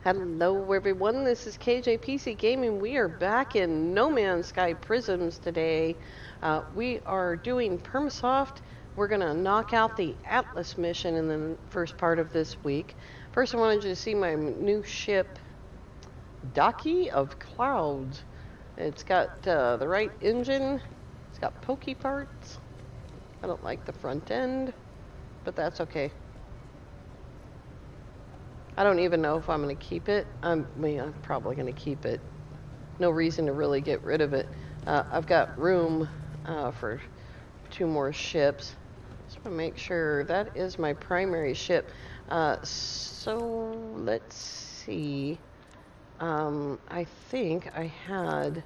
Hello everyone, this is KJPC Gaming. We are back in No Man's Sky Prisms today. We are doing Permasoft. We're going to knock out the Atlas mission in the first part of this week. First I wanted you to see my new ship, Docky of Clouds. It's got the right engine, it's got pokey parts. I don't like the front end, but that's okay. I don't even know if I'm going to keep it. I'm probably going to keep it. No reason to really get rid of it. I've got room for 2 more ships. Just want to make sure that is my primary ship. So let's see. I think I had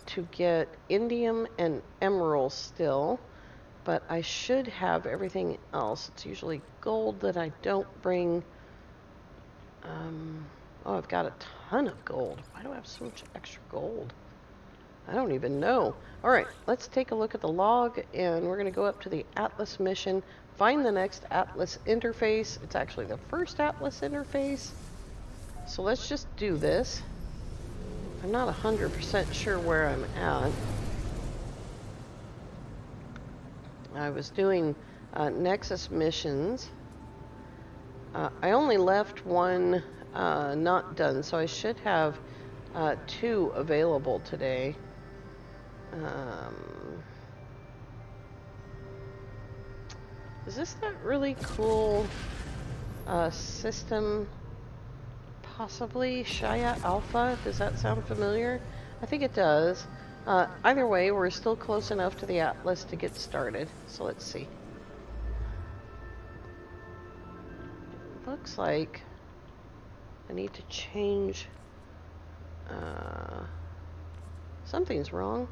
to get indium and emerald still. But I should have everything else. It's usually gold that I don't bring. Oh, I've got a ton of gold. Why do I have so much extra gold? I don't even know. All right, let's take a look at the log, and we're going to go up to the Atlas mission, find the next Atlas interface. It's actually the first Atlas interface. So let's just do this. I'm not 100% sure where I'm at. I was doing Nexus missions. I only left one not done, so I should have 2 available today. Is this that really cool system? Possibly Shaya Alpha? Does that sound familiar? I think it does. Either way, we're still close enough to the Atlas to get started. So let's see. Looks like I need to change. Something's wrong.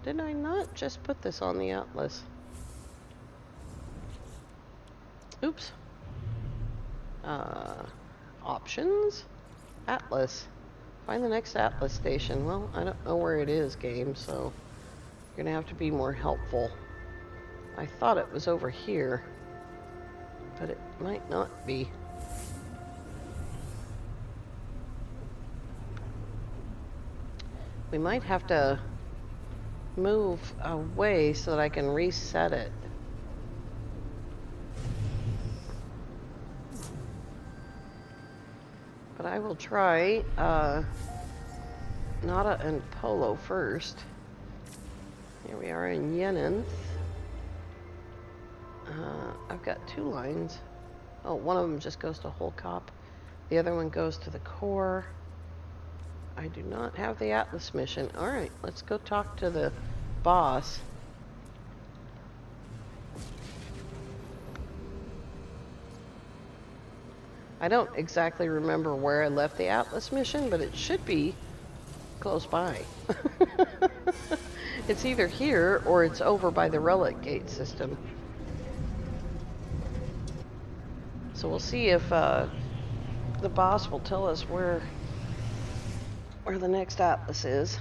Did I not just put this on the Atlas? Oops. Options? Atlas. Find the next Atlas station. Well, I don't know where it is, game, so you're gonna have to be more helpful. I thought it was over here, but it might not be. We might have to move away so that I can reset it. But I will try Nada and Polo first. Here we are in Yenanth. I've got 2 lines. Oh, one of them just goes to Holcop. The other one goes to the core. I do not have the Atlas mission. Alright, let's go talk to the boss. I don't exactly remember where I left the Atlas mission, but it should be close by. It's either here or it's over by the relic gate system. So we'll see if the boss will tell us where the next Atlas is.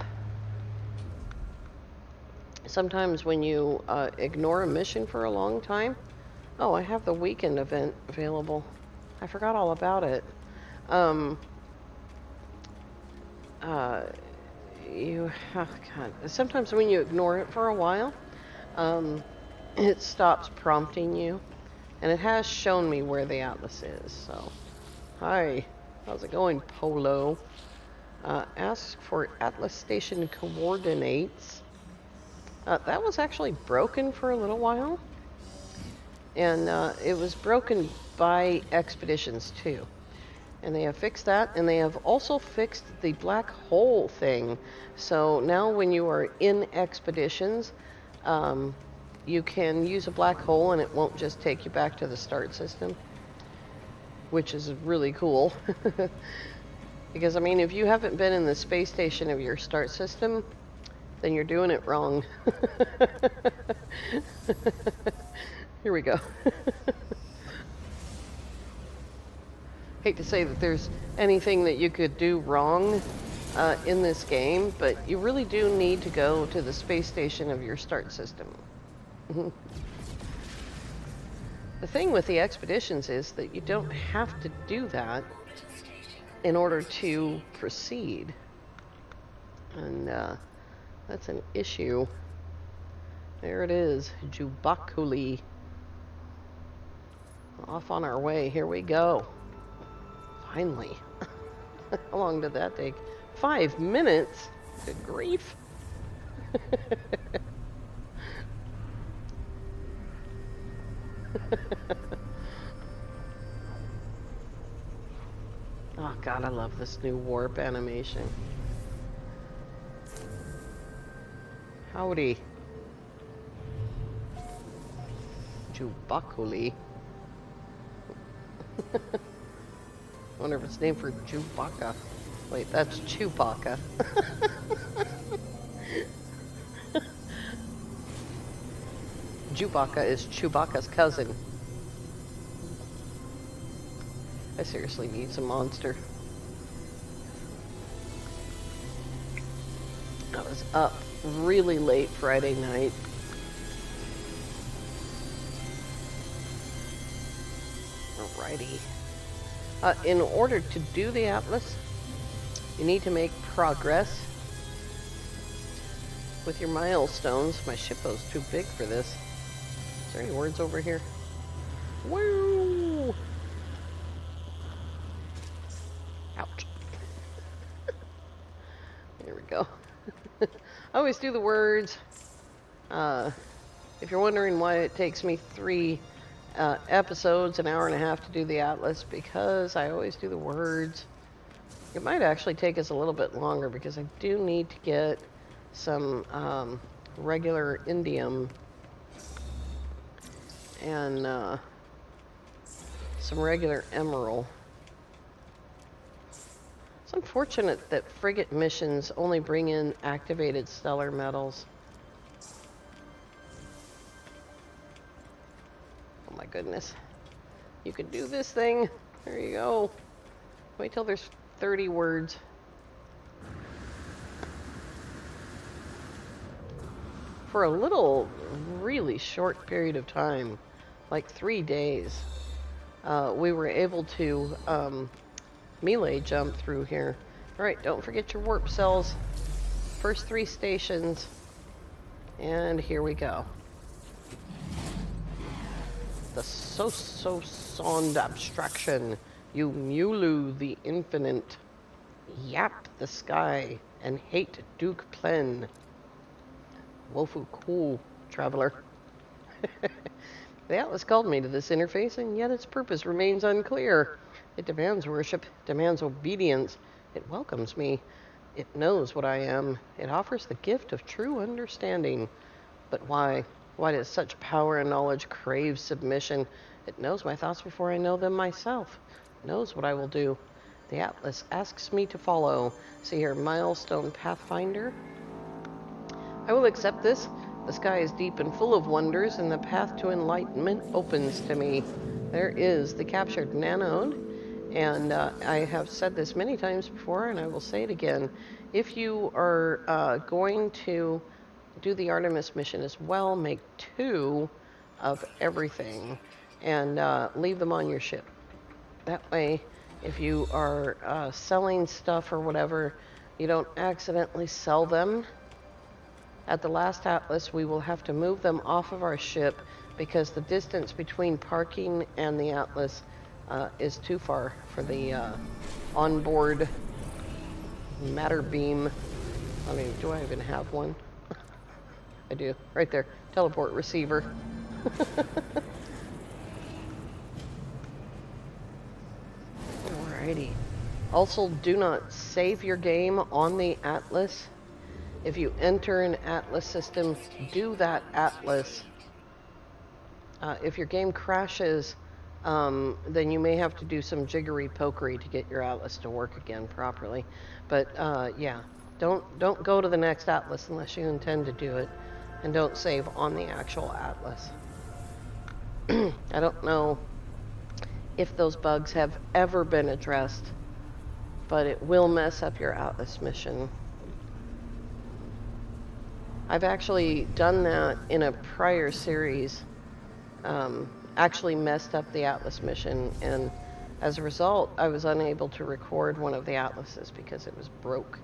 Sometimes when you ignore a mission for a long time. Oh, I have the weekend event available. I forgot all about it. Sometimes when you ignore it for a while, it stops prompting you. And it has shown me where the Atlas is, so. Hi, how's it going, Polo? Ask for Atlas Station coordinates. That was actually broken for a little while. And it was broken by Expeditions too. And they have fixed that, and they have also fixed the black hole thing. So now when you are in Expeditions, you can use a black hole and it won't just take you back to the start system, which is really cool. Because, I mean, if you haven't been in the space station of your start system, then you're doing it wrong. Here we go. Hate to say that there's anything that you could do wrong in this game, but you really do need to go to the space station of your start system. The thing with the expeditions is that you don't have to do that in order to proceed. And that's an issue. There it is, Jubakuli. Off on our way, here we go. Finally. How long did that take? 5 minutes? Good grief. Oh god, I love this new warp animation. Howdy. Jubakuli. Wonder if it's named for Chewbacca. Wait, that's Chewbacca. Chewbacca is Chewbacca's cousin. I seriously need some monster. I was up really late Friday night. Alrighty. In order to do the Atlas, you need to make progress with your milestones. My shippo's too big for this. Is there any words over here? Woo! Ouch. There we go. I always do the words. If you're wondering why it takes me 3 episodes, an hour and a half to do the Atlas, because I always do the words. It might actually take us a little bit longer because I do need to get some regular indium and some regular emerald. It's unfortunate that frigate missions only bring in activated stellar metals. Oh my goodness. You can do this thing. There you go. Wait till there's 30 words. For a little, really short period of time, like 3 days, we were able to melee jump through here. Alright, don't forget your warp cells. First 3 stations. And here we go. The so-so-sond abstraction. You Mulu the infinite. Yap the sky. And hate Duke Plen. Wofu cool, traveler. The Atlas called me to this interface, and yet its purpose remains unclear. It demands worship, demands obedience. It welcomes me. It knows what I am. It offers the gift of true understanding. But why? Why does such power and knowledge crave submission? It knows my thoughts before I know them myself. It knows what I will do. The Atlas asks me to follow. See here, Milestone Pathfinder. I will accept this. The sky is deep and full of wonders, and the path to enlightenment opens to me. There is the captured nanode, and I have said this many times before, and I will say it again. If you are going to do the Artemis mission as well, make 2 of everything, and leave them on your ship. That way, if you are selling stuff or whatever, you don't accidentally sell them. At the last Atlas, we will have to move them off of our ship because the distance between parking and the Atlas is too far for the onboard matter beam. I mean, do I even have one? I do, right there. Teleport receiver. Alrighty. Also, do not save your game on the Atlas. If you enter an Atlas system, do that Atlas. If your game crashes, then you may have to do some jiggery-pokery to get your Atlas to work again properly. But yeah, don't go to the next Atlas unless you intend to do it, and don't save on the actual Atlas. I don't know if those bugs have ever been addressed, but it will mess up your Atlas mission. I've actually done that in a prior series. actually messed up the Atlas mission, and as a result, I was unable to record one of the atlases because it was broke.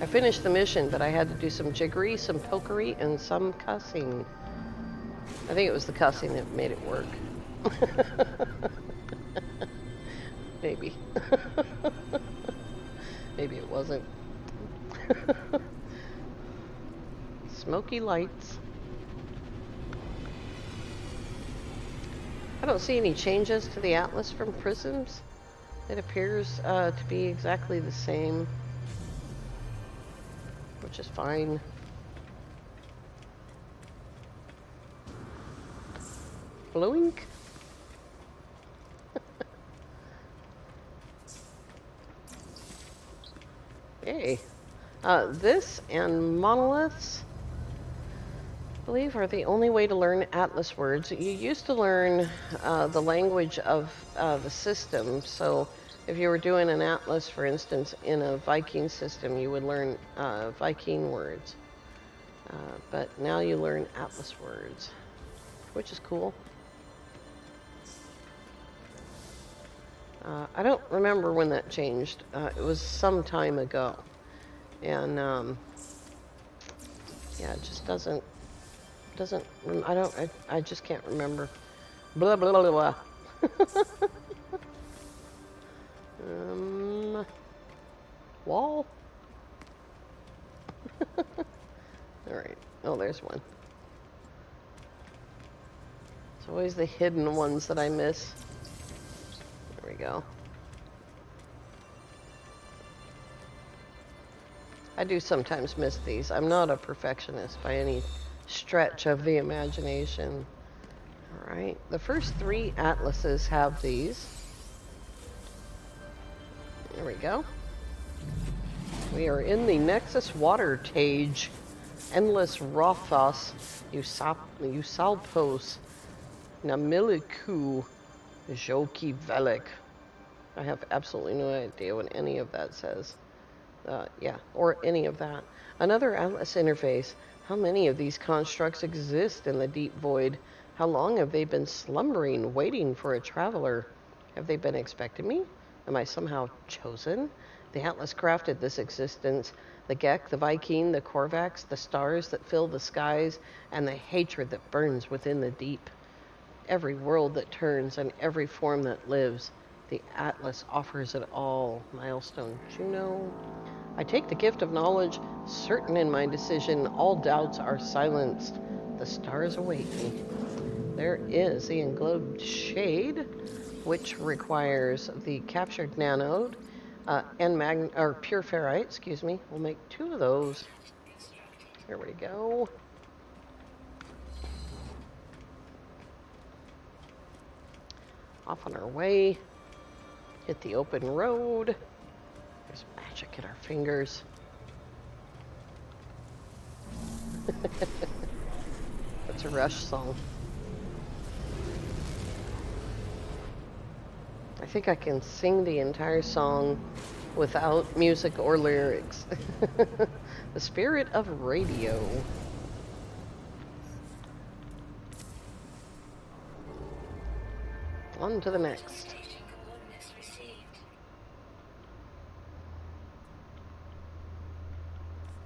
I finished the mission, but I had to do some jiggery, some pokery, and some cussing. I think it was the cussing that made it work. Maybe. Maybe it wasn't. Smoky lights. I don't see any changes to the atlas from Prisms. It appears to be exactly the same, which is fine. Blink. Hey. This and monoliths, I believe, are the only way to learn atlas words. You used to learn the language of the system, so if you were doing an atlas, for instance, in a Viking system, you would learn Viking words. But now you learn atlas words, which is cool. I don't remember when that changed. It was some time ago. And, yeah, it just doesn't, I just can't remember. Blah, blah, blah, blah. Wall? Alright. Oh, there's one. It's always the hidden ones that I miss. There we go. I do sometimes miss these. I'm not a perfectionist by any stretch of the imagination. All right, the first 3 atlases have these. There we go. We are in the Nexus Water Tage, Endless Rothos, Usalpos, Namiliku, Joki Velik. I have absolutely no idea what any of that says. Yeah, or any of that. Another Atlas interface. How many of these constructs exist in the deep void? How long have they been slumbering, waiting for a traveler? Have they been expecting me? Am I somehow chosen? The Atlas crafted this existence. The Gek, the Viking, the Korvax, the stars that fill the skies, and the hatred that burns within the deep. Every world that turns and every form that lives. The Atlas offers it all. Milestone Juno. I take the gift of knowledge, certain in my decision, all doubts are silenced. The stars await me. There is the englobed shade, which requires the captured nanode and pure ferrite, excuse me. We'll make 2 of those. There we go. Off on our way. Hit the open road. There's magic in our fingers. That's a Rush song. I think I can sing the entire song without music or lyrics. The spirit of radio. On to the next.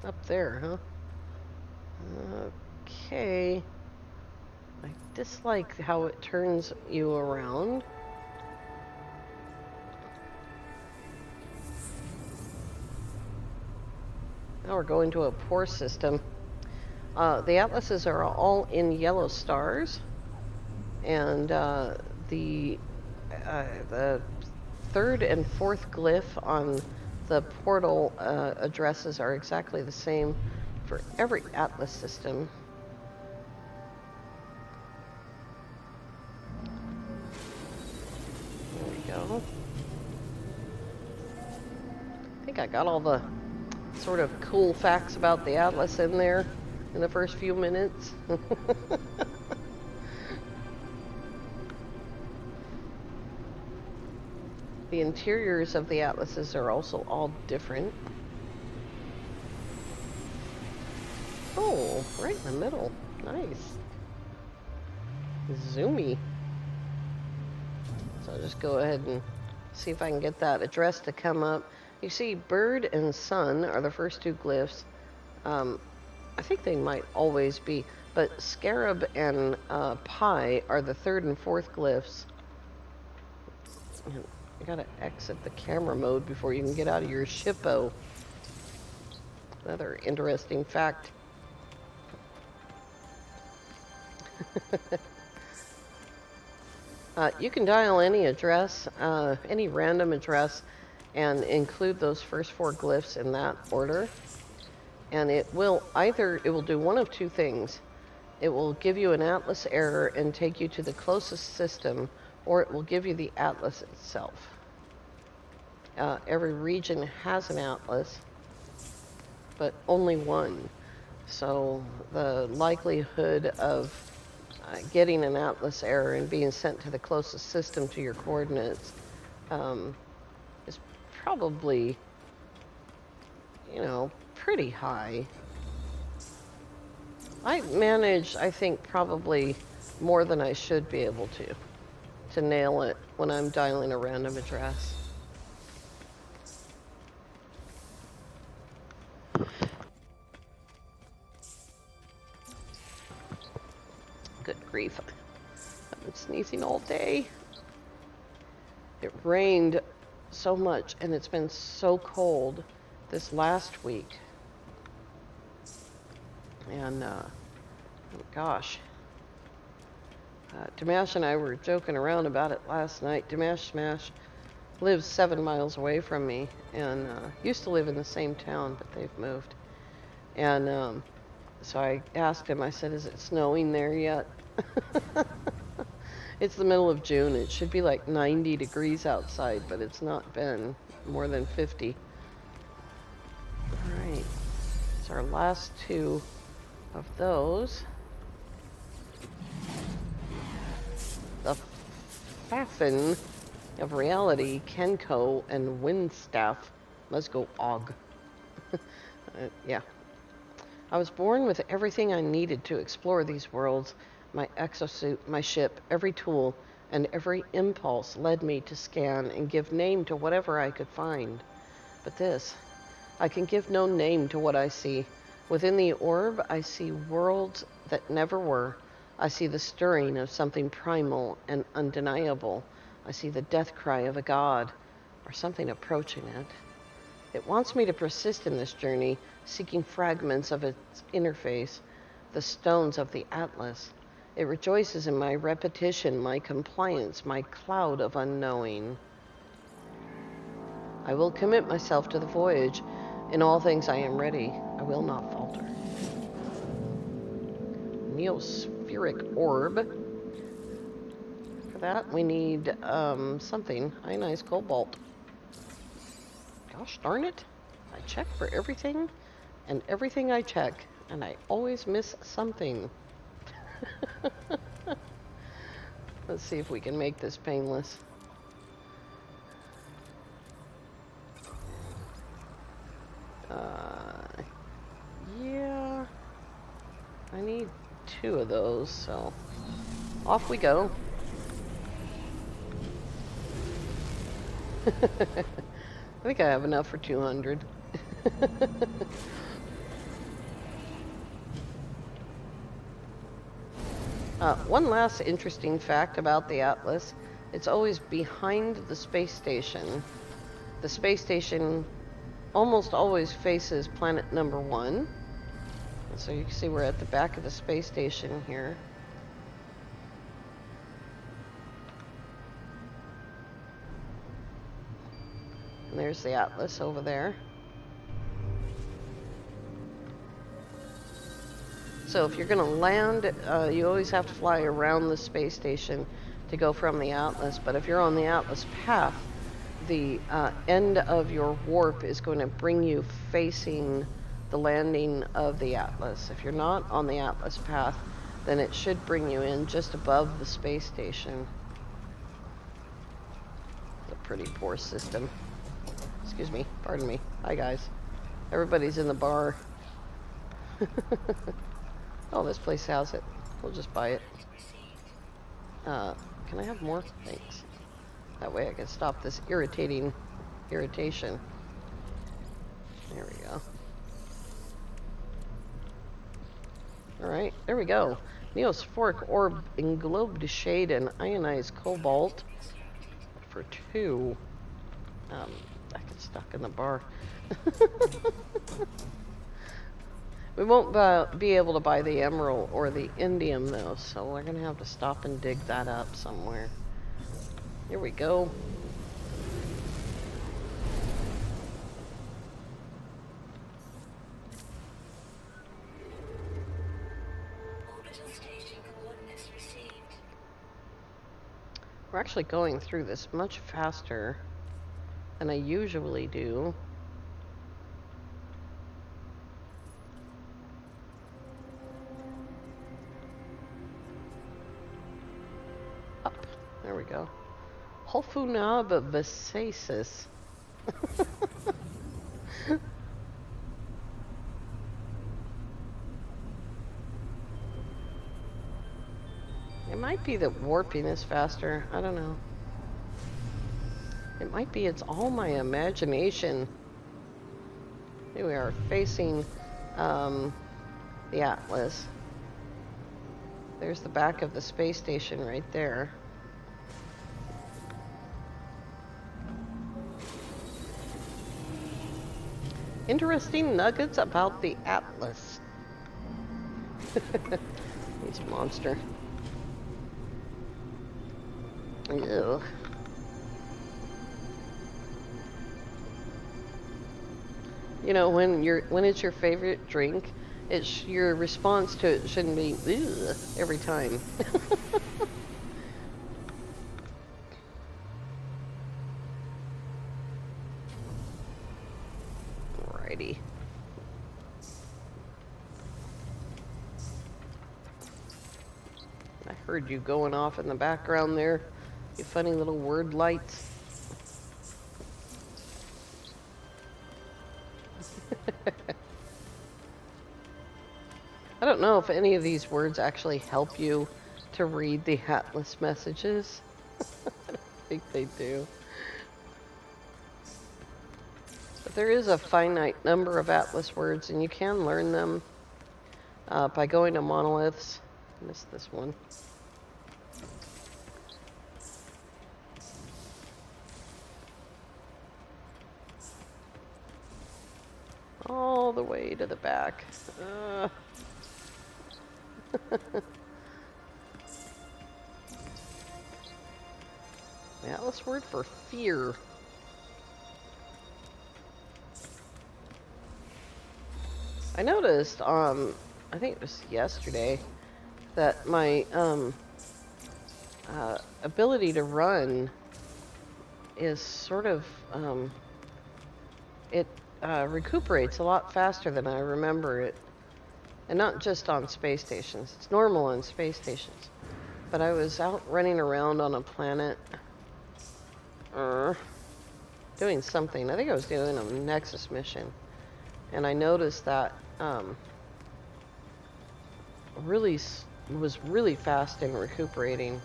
Up there, huh? Okay. I dislike how it turns you around. Now we're going to a pore system. The atlases are all in yellow stars, and the 3rd and 4th glyph on the portal addresses are exactly the same for every atlas system. There we go. I think I got all the sort of cool facts about the atlas in there in the first few minutes. The interiors of the atlases are also all different. Oh, right in the middle. Nice. Zoomy. So I'll just go ahead and see if I can get that address to come up. You see, bird and sun are the first two glyphs. I think they might always be, but scarab and pie are the third and fourth glyphs. And you gotta exit the camera mode before you can get out of your shippo. Another interesting fact. You can dial any address, any random address, and include those first four glyphs in that order. And it will do one of two things. It will give you an atlas error and take you to the closest system, or it will give you the atlas itself. Every region has an atlas, but only one. So the likelihood of getting an atlas error and being sent to the closest system to your coordinates is probably, pretty high. I manage, I think, probably more than I should be able to nail it when I'm dialing a random address. Good grief. I've been sneezing all day. It rained so much, and it's been so cold this last week. And, gosh. Dimash and I were joking around about it last night. Dimash Smash lives 7 miles away from me, and used to live in the same town, but they've moved. And so I asked him, I said, is it snowing there yet? It's the middle of June. It should be like 90 degrees outside, but it's not been more than 50. All right. So our last two of those. The Faffin of Reality, Kenko, and Windstaff. Let's go Og. Yeah. I was born with everything I needed to explore these worlds. My exosuit, my ship, every tool, and every impulse led me to scan and give name to whatever I could find. But this, I can give no name to what I see. Within the orb, I see worlds that never were. I see the stirring of something primal and undeniable. I see the death cry of a god, or something approaching it. It wants me to persist in this journey, seeking fragments of its interface, the stones of the Atlas. It rejoices in my repetition, my compliance, my cloud of unknowing. I will commit myself to the voyage. In all things I am ready. I will not falter. Neospheric orb. For that, we need something. Ionized cobalt. Gosh darn it. I check for everything, and everything I check, and I always miss something. Let's see if we can make this painless. Yeah. I need 2 of those, so off we go. I think I have enough for 200. One last interesting fact about the Atlas. It's always behind the space station. The space station almost always faces planet number 1. And so you can see we're at the back of the space station here. And there's the Atlas over there. So if you're going to land, you always have to fly around the space station to go from the Atlas. But if you're on the Atlas path, the end of your warp is going to bring you facing the landing of the Atlas. If you're not on the Atlas path, then it should bring you in just above the space station. It's a pretty poor system. Excuse me, pardon me. Hi guys. Everybody's in the bar. Oh, this place has it. We'll just buy it. Can I have more? Thanks. That way I can stop this irritation. There we go. Alright, there we go. Neosphoric orb englobed shade and ionized cobalt for 2. I get stuck in the bar. We won't be able to buy the emerald or the indium though, so we're gonna have to stop and dig that up somewhere. Here we go. We're actually going through this much faster than I usually do. Up. There we go. Holfunab Visasis. It might be that warping is faster. I don't know. It might be it's all my imagination. Here we are facing the Atlas. There's the back of the space station right there. Interesting nuggets about the Atlas. He's a monster. Ew. You know, when it's your favorite drink, your response to it shouldn't be ugh every time. Alrighty. I heard you going off in the background there. You funny little word lights. I don't know if any of these words actually help you to read the Atlas messages. I don't think they do. But there is a finite number of Atlas words, and you can learn them by going to monoliths. I missed this one. All the way to the back. The Atlas word for fear. I noticed, I think it was yesterday, that my ability to run is sort of, it recuperates a lot faster than I remember it. And not just on space stations. It's normal on space stations. But I was out running around on a planet, doing something. I think I was doing a Nexus mission. And I noticed that was really fast in recuperating.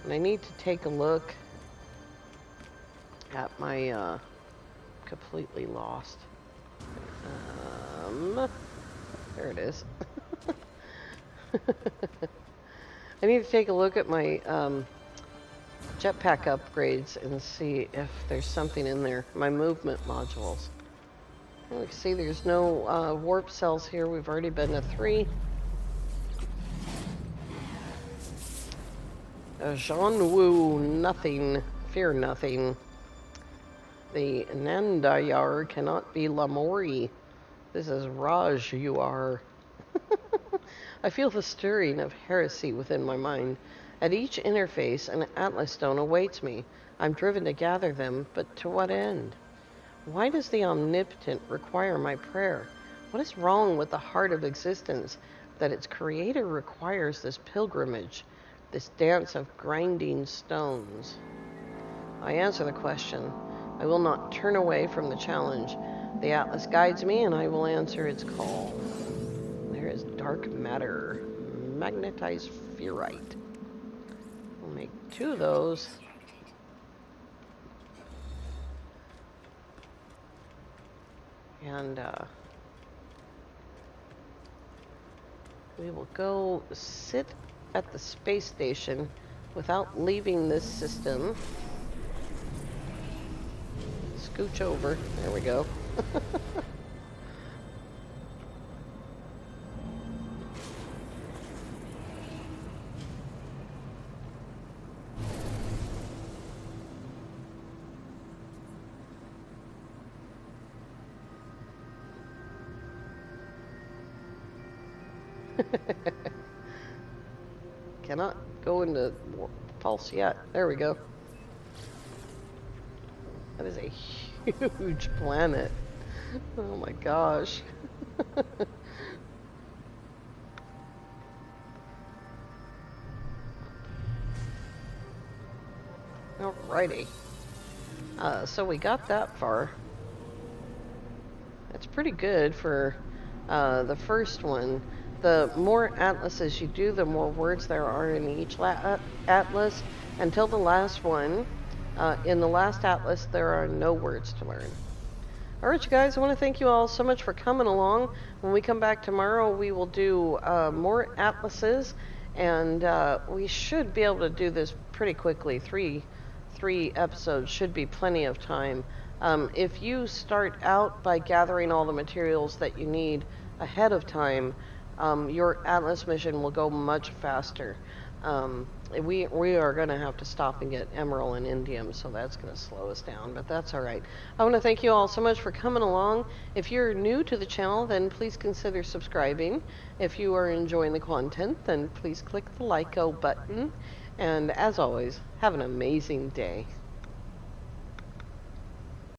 And I need to take a look at my completely lost. There it is. I need to take a look at my jetpack upgrades and see if there's something in there. My movement modules. You can see there's no warp cells here. We've already been to 3. Jean Wu, nothing. Fear nothing. The Nandayar cannot be Lamori. This is Raj, you are. I feel the stirring of heresy within my mind. At each interface, an Atlas stone awaits me. I'm driven to gather them, but to what end? Why does the Omnipotent require my prayer? What is wrong with the heart of existence that its creator requires this pilgrimage, this dance of grinding stones? I answer the question. I will not turn away from the challenge. The Atlas guides me, and I will answer its call. There is dark matter, magnetized ferrite. We'll make 2 of those. And we will go sit at the space station without leaving this system. Scooch over. There we go. Cannot go into false yet. There we go. That is a huge planet. Oh my gosh. Alrighty. So we got that far. That's pretty good for the first one. The more atlases you do, the more words there are in each atlas. Until the last one, in the last atlas, there are no words to learn. Alright, you guys, I want to thank you all so much for coming along. When we come back tomorrow, we will do more atlases, and we should be able to do this pretty quickly. Three episodes should be plenty of time. If you start out by gathering all the materials that you need ahead of time, your Atlas mission will go much faster. We are going to have to stop and get emerald and indium, so that's going to slow us down, but that's all right. I want to thank you all so much for coming along. If you're new to the channel, then please consider subscribing. If you are enjoying the content, then please click the like-o button. And as always, have an amazing day.